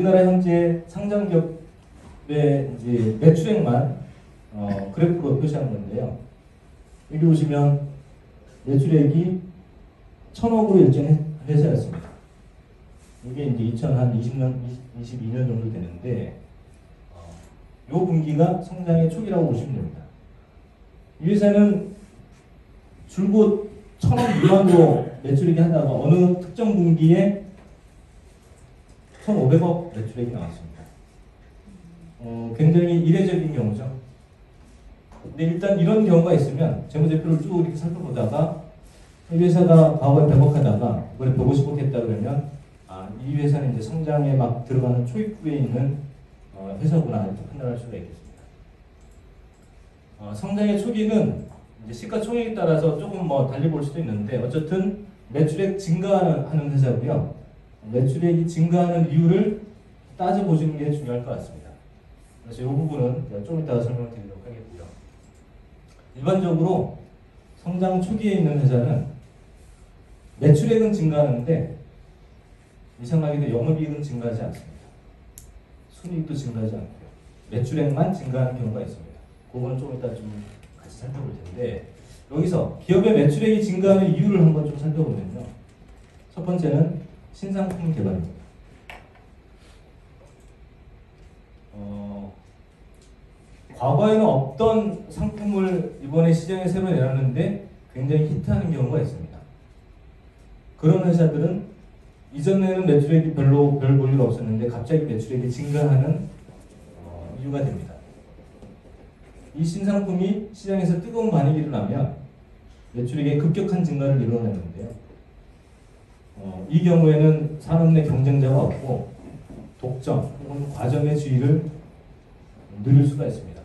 우리나라 현재 상장 기업의 이제 매출액만 그래프로 표시한 건데요. 여기 보시면 매출액이 1,000억으로 일정한 회사였습니다. 이게 이제 22년 정도 되는데, 요 분기가 성장의 초기라고 보시면 됩니다. 이 회사는 줄곧 1,000억 미만으로 매출액이 하다가 어느 특정 분기에 1,500억 매출액이 나왔습니다. 굉장히 이례적인 경우죠. 근데 일단 이런 경우가 있으면 재무제표를 쭉 이렇게 살펴보다가 이 회사가 과거에 100억 하다가 이번에 150억 했다 그러면 이 회사는 이제 성장에 막 들어가는 초입부에 있는 회사구나 이렇게 판단할 수가 있겠습니다. 성장의 초기는 이제 시가총액에 따라서 조금 달리 볼 수도 있는데 어쨌든 매출액 증가하는 회사고요. 매출액이 증가하는 이유를 따져보시는 게 중요할 것 같습니다. 그래서 이 부분은 좀 이따가 설명드리도록 하겠고요. 일반적으로 성장 초기에 있는 회사는 매출액은 증가하는데 이상하게도 영업이익은 증가하지 않습니다. 순이익도 증가하지 않고요. 매출액만 증가하는 경우가 있습니다. 그거는 좀 이따 좀 같이 살펴볼 텐데, 여기서 기업의 매출액이 증가하는 이유를 한번 좀 살펴보면요. 첫 번째는 신상품 개발입니다. 과거에는 없던 상품을 이번에 시장에 새로 내놨는데 굉장히 히트하는 경우가 있습니다. 그런 회사들은 이전에는 매출액이 별 볼일 없었는데 갑자기 매출액이 증가하는 이유가 됩니다. 이 신상품이 시장에서 뜨거운 반응이 일어나면 매출액의 급격한 증가를 이뤄내는데요. 이 경우에는 산업 내 경쟁자가 없고 독점 혹은 과점의 지위를 누릴 수가 있습니다.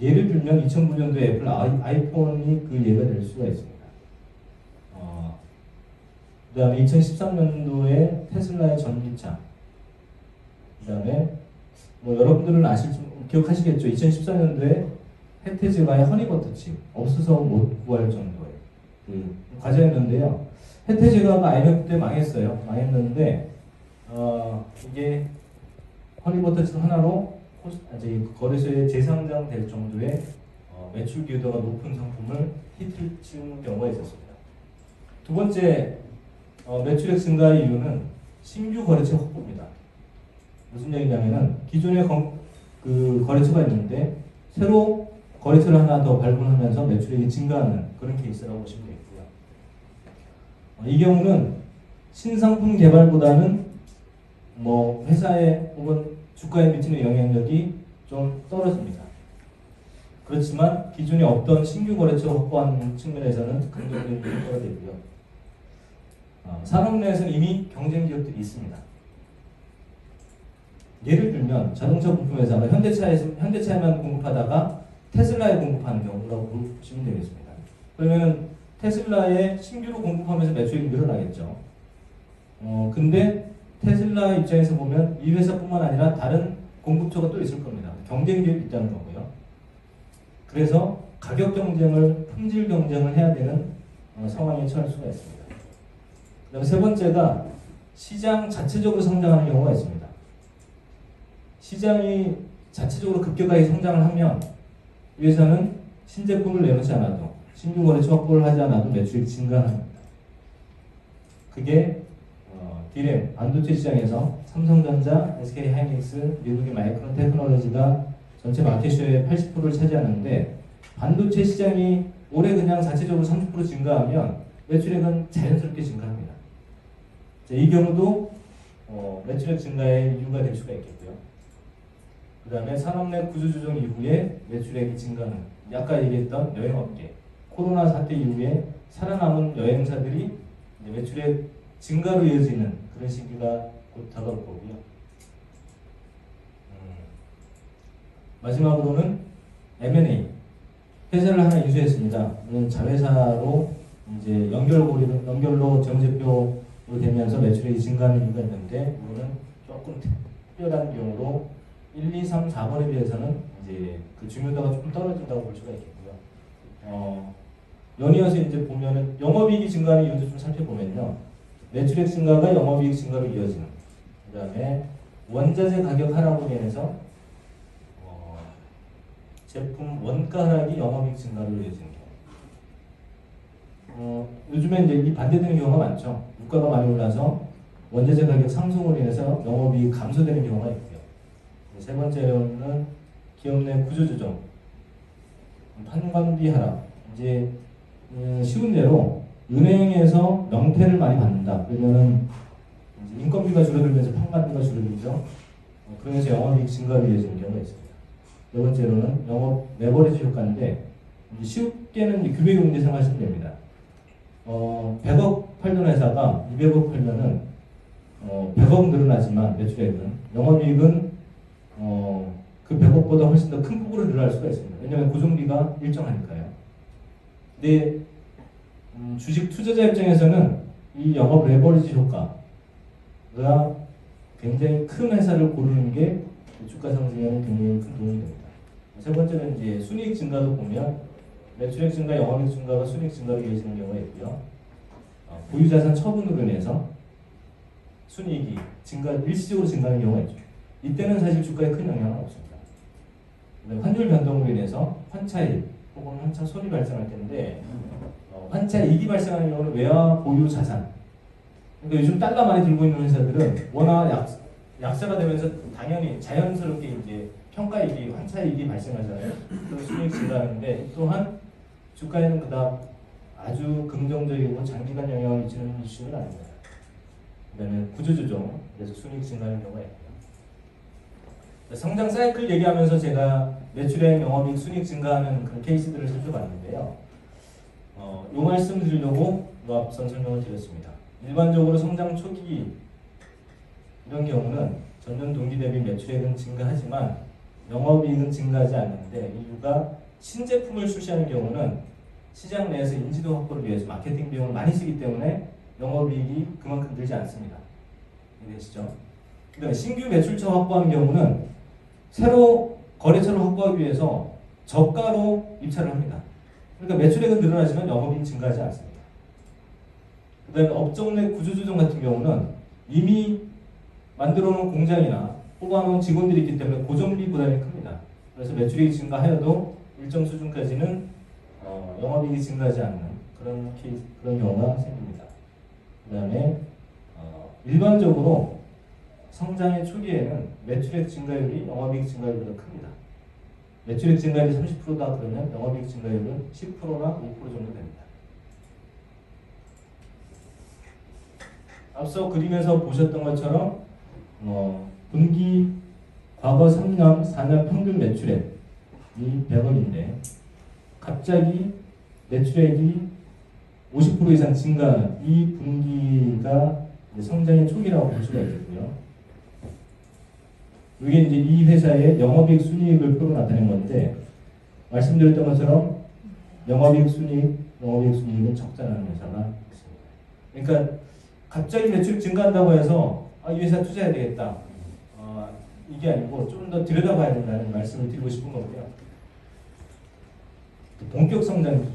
예를 들면 2009년도에 애플 아이폰이 그 예가 될 수가 있습니다. 그 다음에 2013년도에 테슬라의 전기차, 그 다음에 여러분들은 기억하시겠죠? 2014년도에 혜태제과의 허니버터칩 없어서 못 구할 정도의 그 과제였는데요. 혜태제과가 IMF 때 망했어요. 망했는데 이게 허니버터칩 하나로 거래소에 재상장될 정도의 매출 기여도가 높은 상품을 히트를 치는 경우가 있었습니다. 두 번째 매출액 증가의 이유는 신규 거래처 확보입니다. 무슨 얘기냐면은 기존에 그 거래처가 있는데 새로 거래처를 하나 더 발굴하면서 매출액이 증가하는 그런 케이스라고 보시면 되겠고요. 이 경우는 신상품 개발보다는 회사에 혹은 주가에 미치는 영향력이 좀 떨어집니다. 그렇지만 기존에 없던 신규 거래처 확보하는 측면에서는 긍정적인 효과가 되고요. 산업 내에서는 이미 경쟁 기업들이 있습니다. 예를 들면 자동차 부품 회사가 현대차에만 공급하다가 테슬라에 공급하는 경우라고 보시면 되겠습니다. 그러면 테슬라에 신규로 공급하면서 매출이 늘어나겠죠. 근데 테슬라 입장에서 보면 이 회사뿐만 아니라 다른 공급처가 또 있을 겁니다. 경쟁 기업이 있다는 거고요. 그래서 가격 경쟁을, 품질 경쟁을 해야 되는 상황에 처할 수가 있습니다. 그다음에 세 번째가 시장 자체적으로 성장하는 경우가 있습니다. 시장이 자체적으로 급격하게 성장을 하면 이 회사는 신제품을 내놓지 않아도 신규 거래처 확보를 하지 않아도 매출이 증가합니다. 그게 디램, 반도체 시장에서 삼성전자, SK하이닉스, 미국의 마이크론 테크놀로지가 전체 마켓쉐어의 80%를 차지하는데 반도체 시장이 올해 그냥 자체적으로 30% 증가하면 매출액은 자연스럽게 증가합니다. 이 경우도 매출액 증가의 이유가 될 수가 있겠고요. 그 다음에 산업 내 구조조정 이후에 매출액이 증가하는, 아까 얘기했던 여행업계, 코로나 사태 이후에 살아남은 여행사들이 매출액 증가로 이어지는 그런 시기가 곧 다가올 거고요. 마지막으로는 M&A. 회사를 하나 인수했습니다. 자회사로 이제 연결로 재무제표로 되면서 매출액이 증가하는 이유가 있는데, 이거는 조금 특별한 경우로 1, 2, 3, 4번에 비해서는 이제 그 중요도가 조금 떨어진다고 볼 수가 있겠고요. 연이어서 이제 보면은 영업이익이 증가하는 이유도 좀 살펴보면요. 매출액 증가가 영업이익 증가로 이어지는, 그 다음에 원자재 가격 하락으로 인해서 제품 원가 하락이 영업이익 증가로 이어지는 경우. 요즘에 이제 이 반대되는 경우가 많죠. 물가가 많이 올라서 원자재 가격 상승으로 인해서 영업이익 감소되는 경우가 있고요. 세 번째로는 기업 내 구조조정, 판관비 하락. 이제 쉬운 대로 은행에서 명태를 많이 받는다. 그러면은 인건비가 줄어들면서 판관비가 줄어들죠. 그러면서 영업이익 증가로 이어지는 경우가 있습니다. 네 번째로는 영업 레버리지 효과인데 쉽게는 규모의 문제 생각하시면 됩니다. 100억 팔던 회사가 200억 팔면은 100억 늘어나지만 매출액은 영업이익은 그 100억보다 훨씬 더 큰 폭으로 늘어날 수가 있습니다. 왜냐하면 고정비가 일정하니까요. 근데 주식 투자자 입장에서는 이 영업 레버리지 효과가 굉장히 큰 회사를 고르는 게 주가 상승에는 굉장히 큰 도움이 됩니다. 세 번째는 이제 순이익 증가도 보면 매출액 증가, 영업이익 증가가 순이익 증가로 이어지는 경우가 있고요. 보유자산 처분으로 인해서 순이익이 일시적으로 증가하는 경우가 있죠. 이때는 사실 주가에 큰 영향은 없습니다. 환율 변동으로 인해서 환차익 혹은 환차 손이 발생할 텐데 환차이익이 발생하는 경우는 외화 보유 자산. 그러니까 요즘 달러 많이 들고 있는 회사들은 워낙 약세가 되면서 당연히 자연스럽게 이제 평가이익이 환차이익이 발생하잖아요. 그래서 수익 증가하는데 또한 주가에는 그다음 아주 긍정적이고 장기간 영향을 미치는 이슈는 아닙니다. 그다음에 구조조정, 그래서 수익 증가하는 경우가 있고요. 성장 사이클 얘기하면서 제가 매출액, 영업이익, 순이익 증가하는 그런 케이스들을 살펴봤는데요. 이 말씀 드리려고 앞선 설명을 드렸습니다. 일반적으로 성장 초기 이런 경우는 전년 동기 대비 매출액은 증가하지만 영업이익은 증가하지 않는데 이유가 신제품을 출시하는 경우는 시장 내에서 인지도 확보를 위해서 마케팅 비용을 많이 쓰기 때문에 영업이익이 그만큼 늘지 않습니다. 이해되시죠? 그 다음에 신규 매출처 확보하는 경우는 새로 거래처를 확보하기 위해서 저가로 입찰을 합니다. 그러니까 매출액은 늘어나지만 영업이익이 증가하지 않습니다. 그 다음에 업종 내 구조조정 같은 경우는 이미 만들어 놓은 공장이나 뽑아놓은 직원들이 있기 때문에 고정비 부담이 큽니다. 그래서 매출액이 증가하여도 일정 수준까지는 영업이익이 증가하지 않는 그런 경우가 생깁니다. 그 다음에 일반적으로 성장의 초기에는 매출액 증가율이 영업이익 증가율보다 큽니다. 매출액 증가율이 30%다 그러면 영업이익 증가율은 10%나 5% 정도 됩니다. 앞서 그림에서 보셨던 것처럼 분기 과거 3년, 4년 평균 매출액이 100억인데 갑자기 매출액이 50% 이상 증가하는 이 분기가 성장의 초기라고 볼 수가 있겠고요. 이게 이제 이 회사의 영업이익 순이익을 표로 나타낸 건데 말씀드렸던 것처럼 영업이익 순이익은 적자라는 회사가 있습니다. 그러니까 갑자기 매출이 증가한다고 해서 이 회사 투자해야 되겠다. 이게 아니고 좀 더 들여다봐야 된다는 말씀을 드리고 싶은 거고요. 본격 성장기.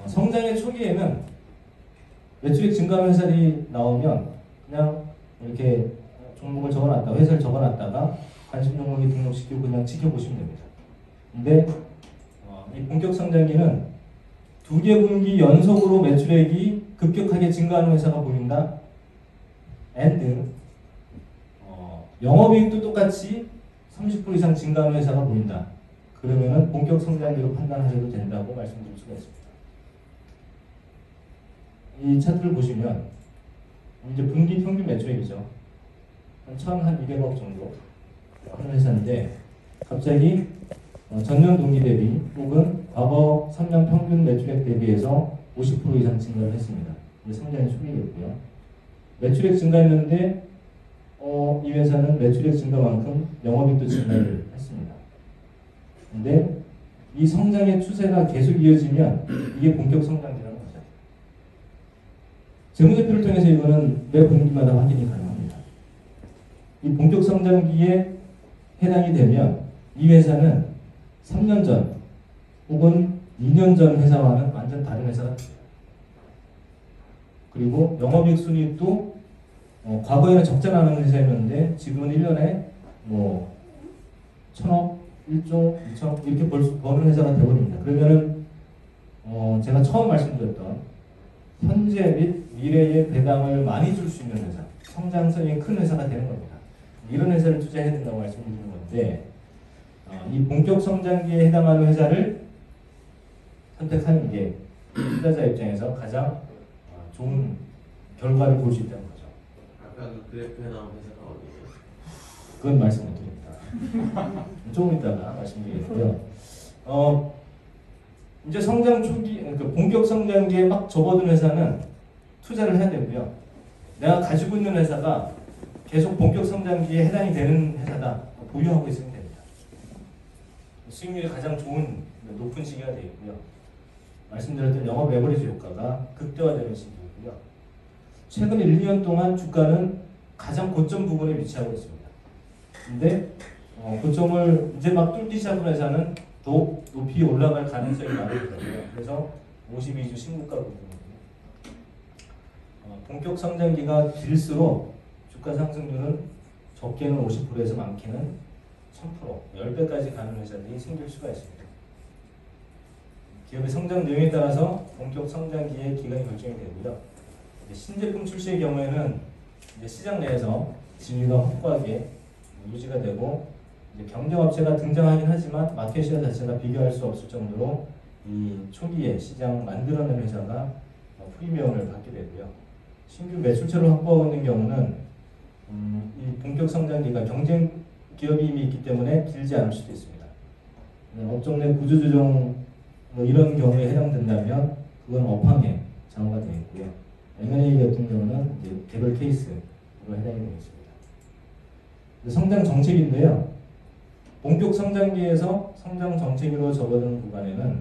성장의 초기에는 매출이 증가하는 회사들이 나오면 그냥 이렇게 종목을 적어놨다가 회사를 적어놨다가 관심 종목에 등록시키고 그냥 지켜보시면 됩니다. 근데 이 본격 성장기는 2개 분기 연속으로 매출액이 급격하게 증가하는 회사가 보인다. and 영업이익도 똑같이 30% 이상 증가하는 회사가 보인다. 그러면은 본격 성장기로 판단하셔도 된다고 말씀드릴 수가 있습니다. 이 차트를 보시면 이제 분기 평균 매출액이죠. 한 1,200억 정도 하는 회사인데 갑자기 전년 동기 대비 혹은 과거 3년 평균 매출액 대비해서 50% 이상 증가를 했습니다. 성장의 초기였고요. 매출액 증가했는데 이 회사는 매출액 증가만큼 영업이익도 증가를 했습니다. 근데 이 성장의 추세가 계속 이어지면 이게 본격 성장이라는 거죠. 재무제표를 통해서 이거는 매 분기마다 확인이 가능합니다. 이 본격 성장기에 해당이 되면 이 회사는 3년 전 혹은 2년 전 회사와는 완전 다른 회사가 됩니다. 그리고 영업이익 순이익도 과거에는 적자 나는 회사였는데 지금은 1년에 뭐 1,000억, 1조, 2천억 이렇게 버는 회사가 되어버립니다. 그러면은 제가 처음 말씀드렸던 현재 및 미래의 배당을 많이 줄 수 있는 회사, 성장성이 큰 회사가 되는 겁니다. 이런 회사를 투자해야 된다고 말씀드리는 건데 이 본격 성장기에 해당하는 회사를 선택하는 게 투자자 입장에서 가장 좋은 결과를 볼 수 있다는 거죠. 아까 그 그래프에 나온 회사가 어디예요? 그건 말씀 못 드립니다. 조금 이따가 말씀드리겠고요. 이제 성장 초기, 그 본격 성장기에 막 접어든 회사는 투자를 해야 되고요. 내가 가지고 있는 회사가 계속 본격 성장기에 해당이 되는 회사다. 보유하고 있으면 됩니다. 수익률이 가장 좋은, 높은 시기가 되겠고요. 말씀드렸던 영업 레버리지 효과가 극대화되는 시기이고요. 최근 1, 2년 동안 주가는 가장 고점 부분에 위치하고 있습니다. 근데 고점을 이제 막 뚫기 시작한 회사는 더 높이 올라갈 가능성이 많거든요. 그래서 52주 신고가 부분이고요. 본격 성장기가 길수록 주가 상승률은 적게는 50%에서 많게는 1000%, 10배까지 가는 회사들이 생길 수가 있습니다. 기업의 성장 내용에 따라서 본격 성장기의 기간이 결정이 되고요. 신제품 출시의 경우에는 이제 시장 내에서 진위가 확고하게 유지가 되고 경쟁업체가 등장하긴 하지만 마켓시어 자체가 비교할 수 없을 정도로 이 초기에 시장 만들어낸 회사가 프리미엄을 받게 되고요. 신규 매출처를 확보하고 있는 경우는 이 본격 성장기가 경쟁 기업이 이미 있기 때문에 길지 않을 수도 있습니다. 업종 내 구조조정 이런 경우에 해당된다면 그건 업황의 장어가 되겠고요. M&A 같은 경우는 이제 개별 케이스로 해당이 되겠습니다. 성장 정책인데요. 본격 성장기에서 성장 정체기로 접어드는 구간에는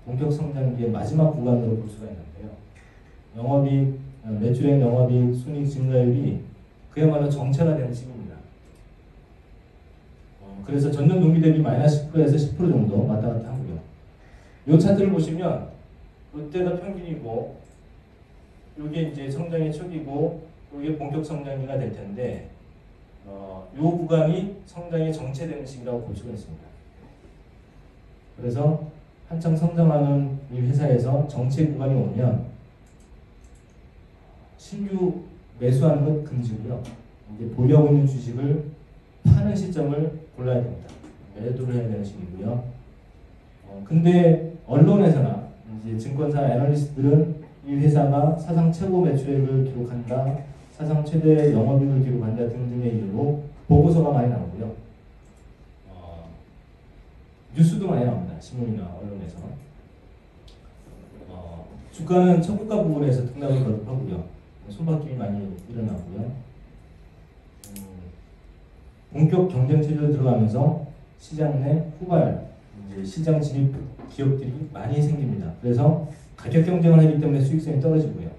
본격 성장기의 마지막 구간으로 볼 수가 있는데요. 영업이익, 매출액, 영업이익, 순이익 증가율이 그야말로 정체가 되는 시기입니다. 그래서 전년 동기 대비 마이너스 10%에서 10% 정도 왔다 갔다 하고요. 이 차트를 보시면 이때가 평균이고 이게 이제 성장의 초기고 이게 본격 성장기가 될 텐데 이 구간이 성장이 정체되는 시기라고 볼 수가 있습니다. 그래서 한창 성장하는 이 회사에서 정체 구간이 오면 신규 매수하는 건 금지고요. 이제 보유하고 있는 주식을 파는 시점을 골라야 됩니다. 매도를 해야 되는 시기고요. 근데 언론에서나 이제 증권사 애널리스트들은 이 회사가 사상 최고 매출액을 기록한다, 사상 최대 영업이익을 기록한다 등등의 이유로 보고서가 많이 나오고요. 뉴스도 많이 나옵니다. 신문이나 언론에서. 주가는 청구가 부분에서 등락을 거듭하고요. 손바뀜이 많이 일어나고요. 본격 경쟁 체제로 들어가면서 시장 내 후발, 이제 시장 진입 기업들이 많이 생깁니다. 그래서 가격 경쟁을 하기 때문에 수익성이 떨어지고요.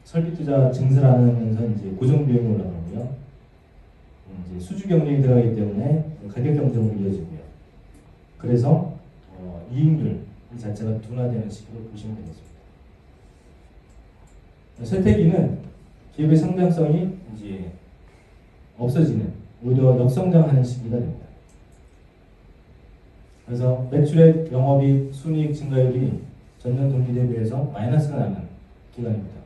설비 투자 증설하면서 이제 고정 비용이 올라가고요. 이제 수주 경쟁이 들어가기 때문에 가격 경쟁으로 이어지고요. 그래서 이익률 이 자체가 둔화되는 시기로 보시면 되겠습니다. 쇠퇴기는 기업의 성장성이 이제 없어지는, 오히려 역성장하는 시기가 됩니다. 그래서 매출액, 영업이익, 순이익 증가율이 전년 동기 대비해서 마이너스가 나는 기간입니다.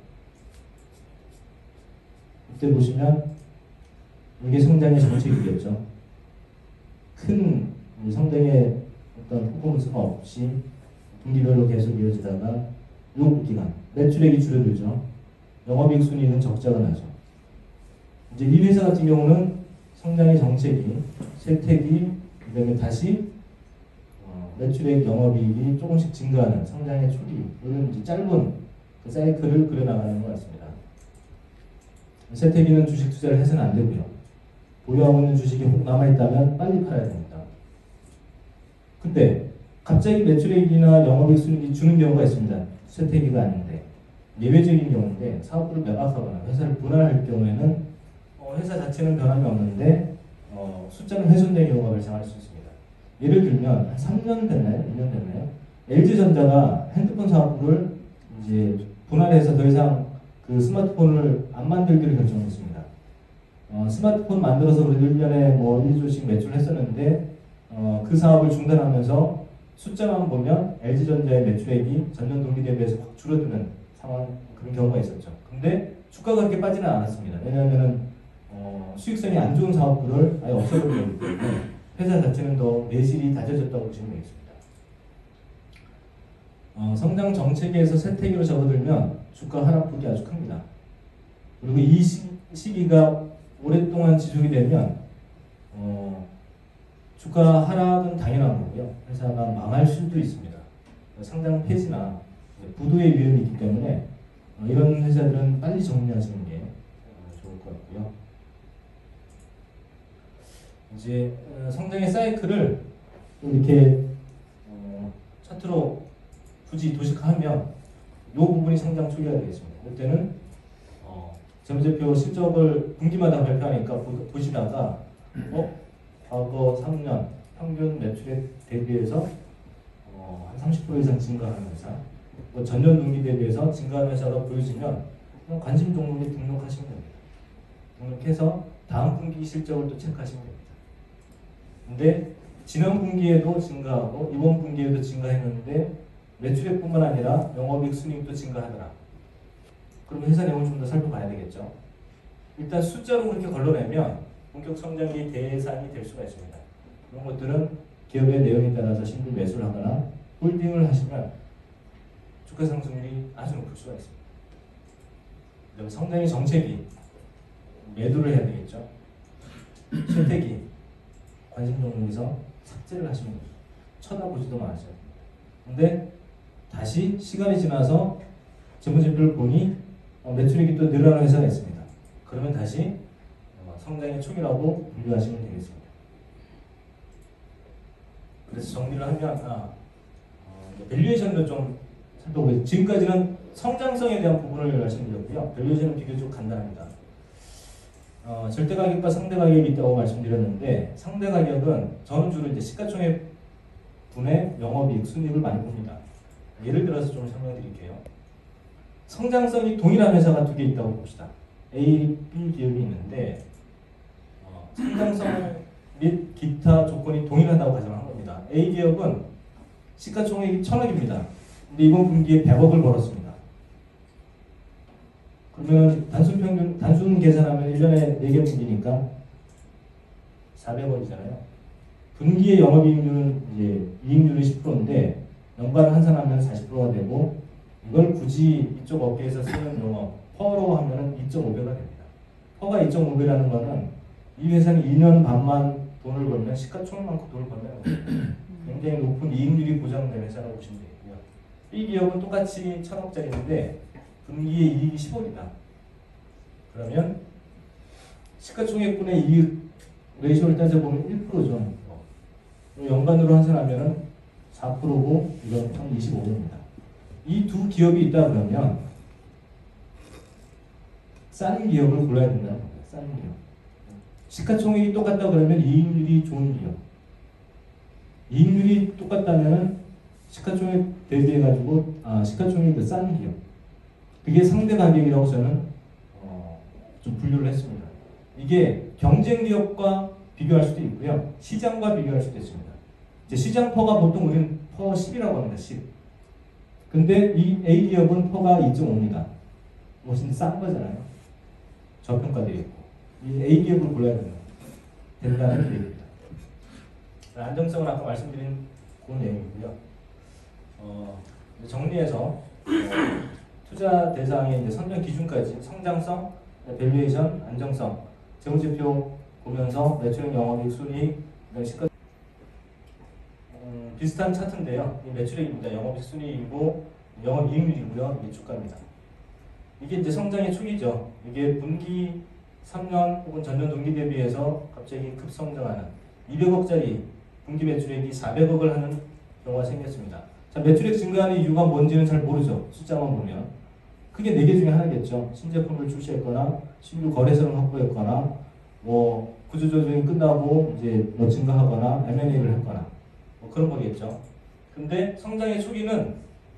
이때 보시면 이게 성장의 정책이겠죠. 큰 성장의 어떤 퍼포먼스가 없이 분기별로 계속 이어지다가 요 기간 매출액이 줄어들죠. 영업이익 순이익은 적자가 나죠. 이제 이 회사 같은 경우는 성장의 정책이 쇠퇴기, 그다음에 다시 매출액, 영업이익이 조금씩 증가하는 성장의 초기, 이런 이제 짧은 그 사이클을 그려나가는 것 같습니다. 쇠퇴기는 주식 투자를 해서는 안 되고요. 보유하고 있는 주식이 혹 남아있다면 빨리 팔아야 됩니다. 근데 갑자기 매출액이나 영업이익 순이익이 주는 경우가 있습니다. 쇠퇴기가 아닌데 예외적인 경우인데 사업부를 매각하거나 회사를 분할할 경우에는 회사 자체는 변함이 없는데 숫자는 훼손된 경우가 발생할 수 있습니다. 예를 들면 한 3년 됐나요? 2년 됐나요? LG전자가 핸드폰 사업부를 이제 분할해서 더 이상 그 스마트폰을 안 만들기로 결정했습니다. 스마트폰 만들어서 그래도 1년에 뭐 1조씩 매출을 했었는데 그 사업을 중단하면서 숫자만 보면 LG전자의 매출액이 전년 동기 대비해서 확 줄어드는 상황, 그런 경우가 있었죠. 근데 주가가 그렇게 빠지는 않았습니다. 왜냐하면 수익성이 안 좋은 사업들을 아예 없애버리기 때문에 회사 자체는 더 내실이 다져졌다고 보시면 되겠습니다. 성장 정책에서 세태기로 접어들면 주가 하락폭이 아주 큽니다. 그리고 이 시기가 오랫동안 지속이 되면 주가 하락은 당연한 거고요. 회사가 망할 수도 있습니다. 상장 폐지나 부도의 위험이 있기 때문에 이런 회사들은 빨리 정리하시는 게 좋을 것 같고요. 이제 성장의 사이클을 이렇게 차트로 굳이 도식하면 이 부분이 성장 초기가 되겠습니다. 그때는 재무제표 실적을 분기마다 발표하니까 보시다가 과거 3년 평균 매출액 대비해서 한 30% 이상 증가하는 회사, 전년 동기 대비해서 증가하는 회사가 보여지면 그냥 관심 종목에 등록하시면 됩니다. 등록해서 다음 분기 실적을 또 체크하시면 됩니다. 근데 지난 분기에도 증가하고 이번 분기에도 증가했는데 매출액뿐만 아니라 영업이익 순이익도 증가하더라. 그러면 회사 내용을 좀 더 살펴봐야 되겠죠. 일단 숫자로 그렇게 걸러내면 본격 성장기 대상이 될 수가 있습니다. 그런 것들은 기업의 내용에 따라서 신규 매수를 하거나 홀딩을 하시면 주가 상승률이 아주 높을 수가 있습니다. 그다음에 성장의 정책이 매도를 해야 되겠죠. 세태기 관심 종목에서 삭제를 하시면 됩니다. 쳐다보지도 마세요. 근데 다시 시간이 지나서 재무제표를 보니 매출액이 또 늘어나는 회사가 있습니다. 그러면 다시 성장의 초기라고 분류하시면 되겠습니다. 그래서 정리를 하면 밸류에이션도 좀 살펴보겠습니다. 지금까지는 성장성에 대한 부분을 말씀드렸고요. 밸류에이션은 비교적 간단합니다. 절대가격과 상대가격이 있다고 말씀드렸는데 상대가격은 저는 주로 이제 시가총액 분의 영업이익, 순이익을 많이 봅니다. 예를 들어서 좀 설명드릴게요. 성장성이 동일한 회사가 두 개 있다고 봅시다. A, B 기업이 있는데 성장성 및 기타 조건이 동일하다고 가정한 겁니다. A 기업은 시가총액이 1,000억입니다. 근데 이번 분기에 100억을 벌었습니다. 그러면 단순 계산하면 1년에 4개 분기니까 400억이잖아요. 분기의 영업이익률은 이제 이익률이 10%인데 연간 환산하면 40%가 되고 이걸 굳이 이쪽 업계에서 쓰는 용어 퍼로 하면은 2.5배가 됩니다. 퍼가 2.5배라는 거는 이 회사는 2년 반만 돈을 벌면 시가총액만큼 돈을 벌면 굉장히 높은 이익률이 보장된 회사라고 보시면 되고요. 이 기업은 똑같이 1,000억짜리인데 분기의 이익이 10억이다. 그러면 시가총액분의 이익 레이쇼를 따져보면 1%죠. 연간으로 환산하면 4%고 이건 한 25%입니다. 이 두 기업이 있다 그러면 싼 기업을 골라야 된다는 겁니다. 싼 기업. 시가총액이 똑같다 그러면 이익률이 좋은 기업. 이익률이 똑같다면 시가총액 대비해가지고 시가총액이 싼 기업. 그게 상대 가격이라고 저는 좀 분류를 했습니다. 이게 경쟁 기업과 비교할 수도 있고요. 시장과 비교할 수도 있습니다. 이제 시장 퍼가 보통 우리는 퍼 10이라고 합니다. 10. 근데 이 A 기업은 퍼가 2.5입니다. 훨씬 싼 거잖아요. 저평가되어 있고. 이 A 기업을 골라야 된다는 얘기입니다. 안정성은 아까 말씀드린 그 내용이고요. 정리해서 투자 대상의 이제 선정 기준까지 성장성, 밸류에이션, 안정성, 재무제표 보면서 매출액, 영업이익, 순이익, 시가 비슷한 차트인데요. 이 매출액입니다. 영업이익, 순이익이고 영업이익률이고요. 이게 주가입니다. 이게 이제 성장의 초기죠. 이게 분기 3년 혹은 전년 동기 대비해서 갑자기 급성장하는 200억짜리 분기 매출액이 400억을 하는 경우가 생겼습니다. 자, 매출액 증가하는 이유가 뭔지는 잘 모르죠. 숫자만 보면. 크게 4개 중에 하나겠죠. 신제품을 출시했거나 신규 거래선을 확보했거나 뭐 구조조정이 끝나고 이제 뭐 증가하거나 M&A를 했거나 뭐 그런 거겠죠. 근데 성장의 초기는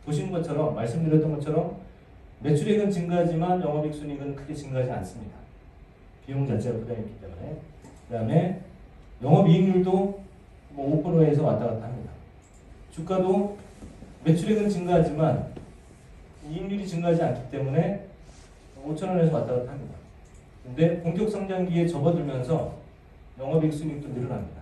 보신 것처럼 말씀드렸던 것처럼 매출액은 증가하지만 영업이익 순이익은 크게 증가하지 않습니다. 비용 자체가 부담했기 때문에. 그 다음에 영업이익률도 뭐 5%에서 왔다 갔다 합니다. 주가도 매출액은 증가하지만 이익률이 증가하지 않기 때문에 5,000원에서 왔다 갔다 합니다. 근데 본격 성장기에 접어들면서 영업이익 순이익도 늘어납니다.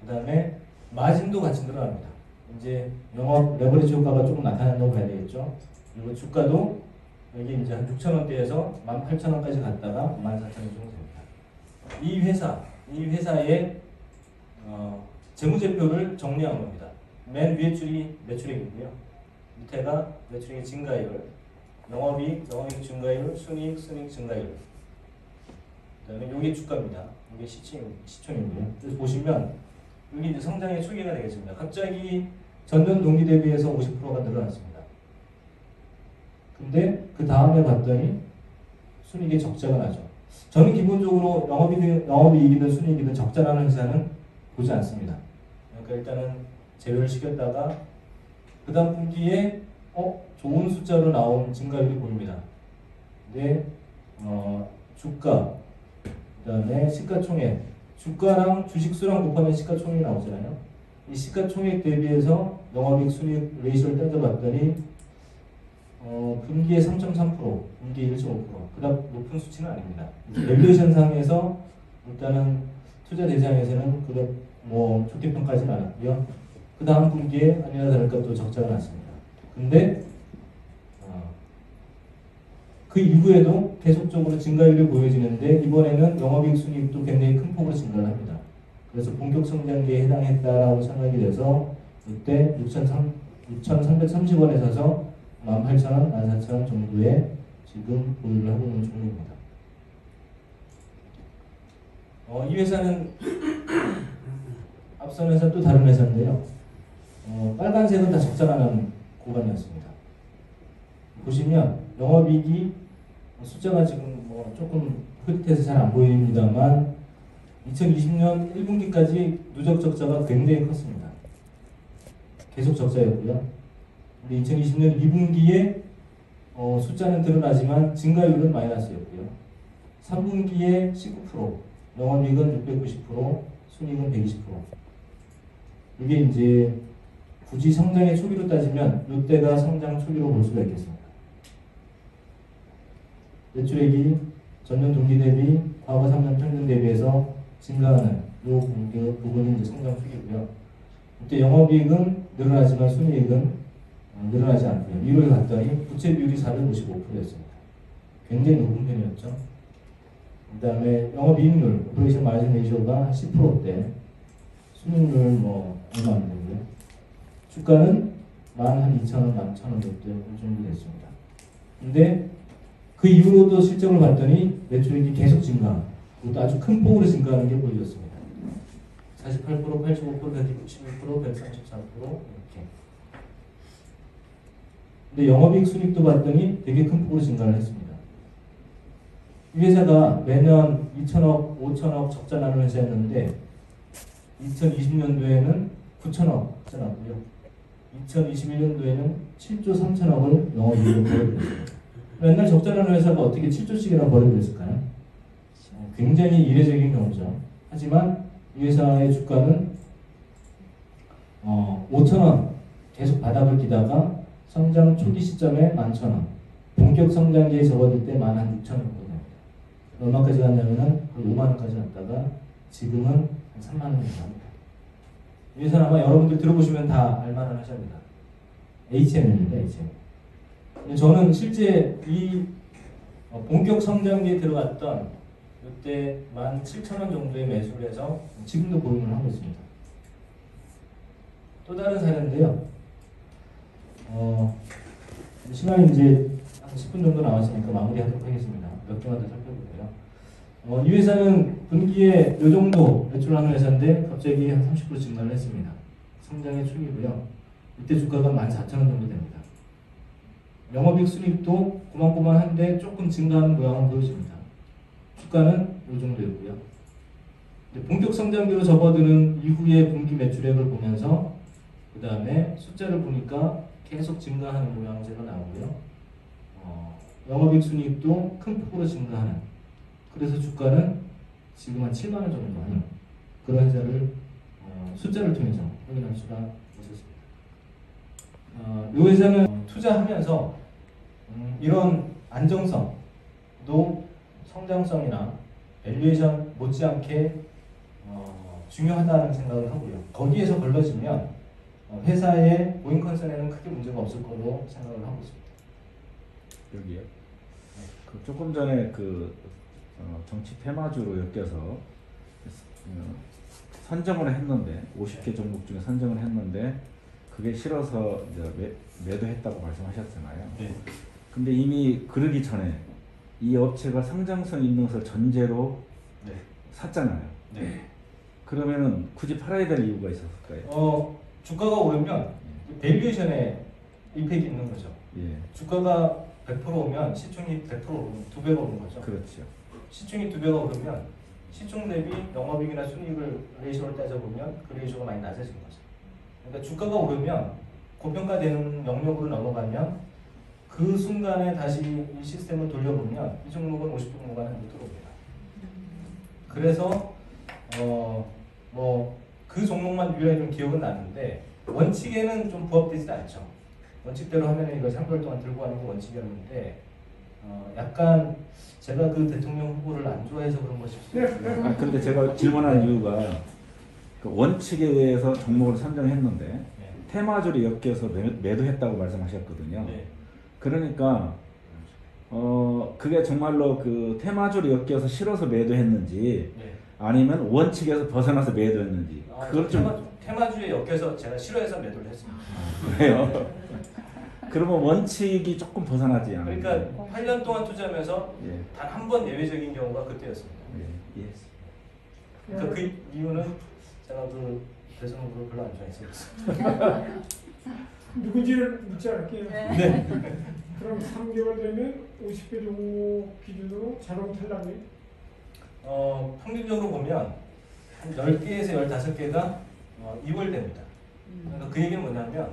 그 다음에 마진도 같이 늘어납니다. 이제 영업 레버리지 효과가 조금 나타난다고 봐야 되겠죠. 그리고 주가도 여기 이제 한 6,000원대에서 18,000원까지 갔다가 14,000원 정도 됩니다. 이 회사의 재무제표를 정리한 겁니다. 맨 위에 줄이 매출액이고요. 밑에가 매출액의 증가율, 영업이익 증가율, 순이익 증가율. 그다음에 이게 주가입니다. 이게 시총이고요. 그래서 보시면 여기 이제 성장의 초기가 되겠습니다. 갑자기 전년 동기 대비해서 50%가 늘어났습니다. 근데 그 다음에 봤더니 순이익이 적자가 나죠. 저는 기본적으로 영업이익이든 순이익이든 적자라는 회사는 보지 않습니다. 그러니까 일단은 제외를 시켰다가 그 다음 분기에 좋은 숫자로 나온 증가율이 보입니다. 근데 주가, 그 다음에 시가총액, 주가랑 주식수랑 곱하면 시가총액이 나오잖아요. 이 시가총액 대비해서 영업이익 순이익 레이쇼를 따져봤더니 분기에 3.3%, 분기에 1.5%, 그다음 높은 수치는 아닙니다. 밸류에이션 상에서 일단은 투자 대상에서는 그게 뭐 좋게 평가하지는 않았고요. 그 다음 분기에 아니나 다를까 또 적자가 났습니다. 근데 그 이후에도 계속적으로 증가율이 보여지는데 이번에는 영업이익 순이익도 굉장히 큰 폭으로 증가를 합니다. 그래서 본격 성장기에 해당했다라고 생각이 돼서 이때 6,330원에 서서 18,000원, 14,000원 정도에 지금 보유를 하고 있는 종목입니다. 이 회사는 앞선 회사 또 다른 회사인데요. 빨간색은 다 적자나는 구간이었습니다. 보시면 영업이익이 숫자가 지금 뭐 조금 흐릿해서 잘 안 보입니다만 2020년 1분기까지 누적 적자가 굉장히 컸습니다. 계속 적자였고요. 근데 2020년 2분기에 숫자는 드러나지만 증가율은 마이너스였고요. 3분기에 19%, 영업이익은 690%, 순이익은 120%. 이게 이제 굳이 성장의 초기로 따지면 이때가 성장 초기로 볼 수가 있겠습니다. 매출액이 전년 동기 대비 과거 3년 평균 대비해서 증가하는 이 부분이 이제 성장 초기고요. 이때 영업이익은 늘어나지만 순이익은 늘어나지 않고요. 1월 갔더니 부채 비율이 455%였습니다. 굉장히 높은 편이었죠. 그 다음에 영업이익률, 오퍼레이션 마진 레이쇼가 10%대, 순이익률 뭐 얼마 안 되고요. 주가는 12,000원, 11,000원 정도 됐습니다. 근데 그 이후로도 실적을 봤더니 매출액이 계속 증가, 그것도 아주 큰 폭으로 증가하는 게 보여졌습니다. 48%, 85%, 161%, 134% 이렇게. 근데 영업이익 순이익도 봤더니 되게 큰 폭으로 증가를 했습니다. 이 회사가 매년 2천억, 5천억 적자 나는 회사였는데 2020년도에는 9천억 적자 났고요. 2021년도에는 7조 3천억을 영업이익으로 벌어들였습니다. 맨날 적자 나는 회사가 어떻게 7조씩이나 벌어들였을까요? 굉장히 이례적인 경우죠. 하지만 이 회사의 주가는 5천원 계속 바닥을 기다가 성장 초기 시점에 11,000원, 본격 성장기에 접어들 때 16,000원 정도 됩니다. 얼마까지 갔냐면은 5만원까지 갔다가 지금은 한 3만원 정도 합니다. 이 회사는 아마 여러분들 들어보시면 다 알만한 회사입니다. HM입니다. HM. 저는 실제 이 본격 성장기에 들어갔던 이때 17,000원 정도의 매수를 해서 지금도 보유를 하고 있습니다. 또 다른 사례인데요. 시간이 이제 한 10분 정도 남았으니까 마무리하도록 하겠습니다. 몇 개만 더 살펴볼게요. 이 회사는 분기에 이 정도 매출하는 회사인데 갑자기 한 30% 증가를 했습니다. 성장의 초기고요. 이때 주가가 14,000원 정도 됩니다. 영업이익 순이익도 고만고만한데 조금 증가하는 모양을 보여줍니다. 주가는 이 정도였고요. 본격 성장기로 접어드는 이후의 분기 매출액을 보면서 그 다음에 숫자를 보니까 계속 증가하는 모양새가 나오고요. 영업이익 순이익도 큰 폭으로 증가하는, 그래서 주가는 지금 한 7만 원 정도 하는 그런 회사를 숫자를 통해서 확인할 수가 있었습니다. 이 회사는 투자하면서 이런 안정성도 성장성이나 밸류에이션 못지않게 중요하다는 생각을 하고요. 거기에서 걸러지면 회사의 고잉 컨선에는 크게 문제가 없을 거로 생각을 하고 있습니다. 여기요. 그 조금 전에 정치 테마주로 엮여서 선정을 했는데 50개 종목 중에 선정을 했는데 그게 싫어서 이제 매도했다고 말씀하셨잖아요. 네. 근데 이미 그러기 전에 이 업체가 상장성 있는 것을 전제로 네. 샀잖아요. 네. 그러면은 굳이 팔아야 될 이유가 있었을까요? 주가가 오르면 밸류에이션에 이펙이 있는 거죠. 예, 주가가 100% 오면 시총이 100% 오르면 2배가 오른 거죠. 그렇죠. 시총이 2배가 오르면 시총 대비 영업이익이나 순이익을 레이쇼를 따져보면 그 레이쇼가 많이 낮아진 거죠. 그러니까 주가가 오르면 고평가되는 영역으로 넘어가면 그 순간에 다시 이 시스템을 돌려보면 이 종목은 50종 구간 안에 들어옵니다. 그래서 그 종목만 유일하게 좀 기억은 나는데 원칙에는 좀 부합되지 않죠. 원칙대로 하면 이거 3개월 동안 들고 가는 게 원칙이었는데 약간 제가 그 대통령 후보를 안 좋아해서 그런 것일 수도 있고요. 그런데 제가 질문한 이유가 그 원칙에 의해서 종목을 선정했는데 네. 테마주를 엮여서 매도했다고 말씀하셨거든요. 네. 그러니까 그게 정말로 그 테마주를 엮여서 싫어서 매도했는지 네. 아니면 원칙에서 벗어나서 매도했는지 그걸 좀 테마주에 엮여서 제가 싫어해서 매도를 했습니다. 그래요. 그러면 원칙이 조금 벗어나지 않아요? 그러니까 8년 동안 투자하면서 예. 단 한 번 예외적인 경우가 그때였습니다. 예. 예. 그러니까 그 이유는 제가 그 대선 후보를 별로 안 좋아해서 누군지를 묻지 않을게요. 네. 그럼 3개월 되면 50개 종목 기준으로 자동 탈락이에요? 평균적으로 보면 한 10개에서 15개가 이월됩니다. 그러니까 그 얘기는 뭐냐면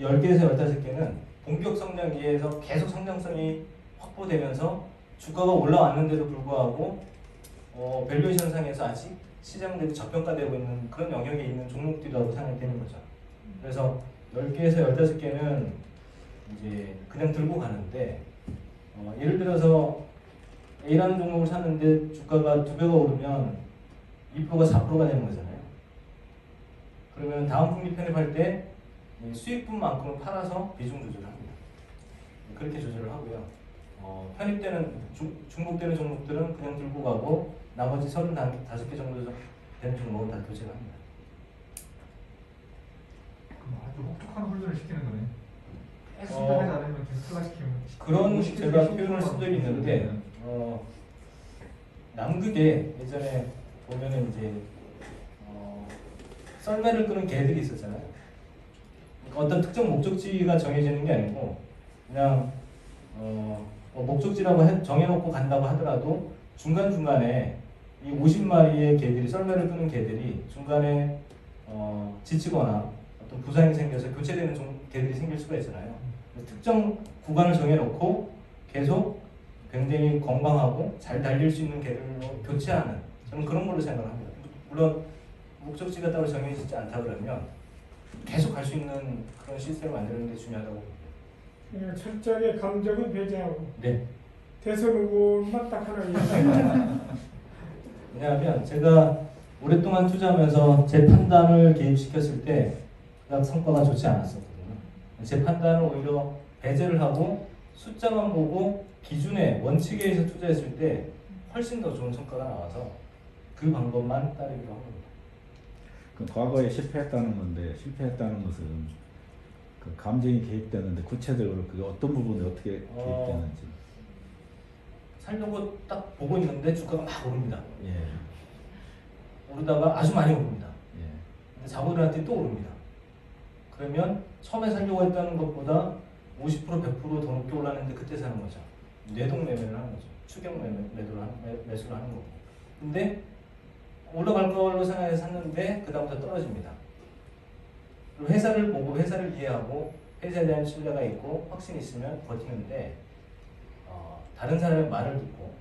10개에서 15개는 본격 성장기에서 계속 성장성이 확보되면서 주가가 올라왔는데도 불구하고 밸류에이션 상에서 아직 시장 대비 저평가되고 있는 그런 영역에 있는 종목들이라고 생각이 되는 거죠. 그래서 10개에서 15개는 이제 그냥 들고 가는데 예를 들어서 A라는 종목을 샀는데 주가가 2배가 오르면 2%가 4%가 되는 거잖아요. 그러면 다음 분기 편입할 때 수익분만큼을 팔아서 비중 조절을 합니다. 그렇게 조절을 하고요. 편입되는 중복되는 종목들은 그냥 들고 가고 나머지 35개 정도 되는 종목은 다 교체를 합니다. 그럼 아주 혹독한 훈련을 시키는 거네. 어, 순간에 다르면 계속 탈락시키면. 그런 제가 표현을 쓴 적이 있는데 남극에 예전에 보면은 이제 썰매를 끄는 개들이 있었잖아요. 그러니까 어떤 특정 목적지가 정해지는 게 아니고 그냥 목적지라고 정해놓고 간다고 하더라도 중간중간에 이 50마리의 개들이 썰매를 끄는 개들이 중간에 지치거나 어떤 부상이 생겨서 교체되는 개들이 생길 수가 있잖아요. 특정 구간을 정해놓고 계속 굉장히 건강하고 잘 달릴 수 있는 개들로 교체하는 저는 그런 걸로 생각을 합니다. 물론 목적지가 따로 정해지지 않다 그러면 계속 갈 수 있는 그런 시스템을 만드는 게 중요하다고 봅니다. 그러니까 철저하게 감정은 배제하고 네. 대선 후보만 딱 하나 얘기해요. 왜냐하면 제가 오랫동안 투자하면서 제 판단을 개입시켰을 때 그다음 성과가 좋지 않았었거든요. 제 판단을 오히려 배제를 하고 숫자만 보고 기준에 원칙에 의해서 투자했을 때 훨씬 더 좋은 성과가 나와서 그 방법만 따르기로 한 겁니다. 그 과거에 실패했다는 건데 실패했다는 것은 그 감정이 개입되는데 구체적으로 그게 어떤 부분에 어떻게 개입되는지. 살려고 딱 보고 있는데 주가가 막 오릅니다. 예. 오르다가 아주 많이 오릅니다. 예. 근데 자고 일어났더니 또 오릅니다. 그러면 처음에 살려고 했다는 것보다 50% 100% 더 높게 올랐는데 그때 사는 거죠. 뇌동 매매를 하는 거죠. 추격 매수를 하는 거고. 근데 올라갈 걸로 생각해서 샀는데 그 다음부터 떨어집니다. 그리고 회사를 보고 회사를 이해하고 회사에 대한 신뢰가 있고 확신이 있으면 버티는데 다른 사람의 말을 듣고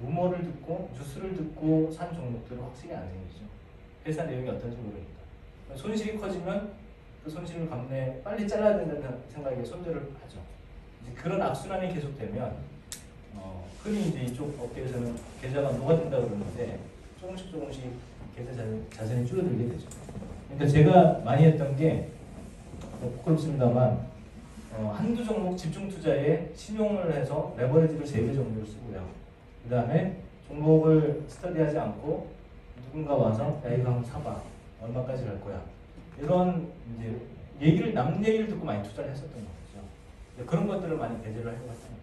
루머를 듣고 뉴스를 듣고 산 종목들은 확실히 안 생기죠. 회사 내용이 어떤지 모르니까. 손실이 커지면 그 손실을 감내 빨리 잘라야 된다는 생각에 손절을 하죠. 이제 그런 악순환이 계속되면 흔히 이제 이쪽 업계에서는 계좌가 녹아든다 그러는데 조금씩 계좌 자산이 줄어들게 되죠. 그러니까 제가 많이 했던 게 부끄럽습니다만 한두 종목 집중 투자에 신용을 해서 레버리지를 3배 정도를 쓰고요. 그 다음에 종목을 스터디하지 않고 누군가 와서 야 이거 한번 사봐. 얼마까지 갈 거야. 이런 이제 남 얘기를 듣고 많이 투자를 했었던 거죠. 그런 것들을 많이 배제를 해봤습니다.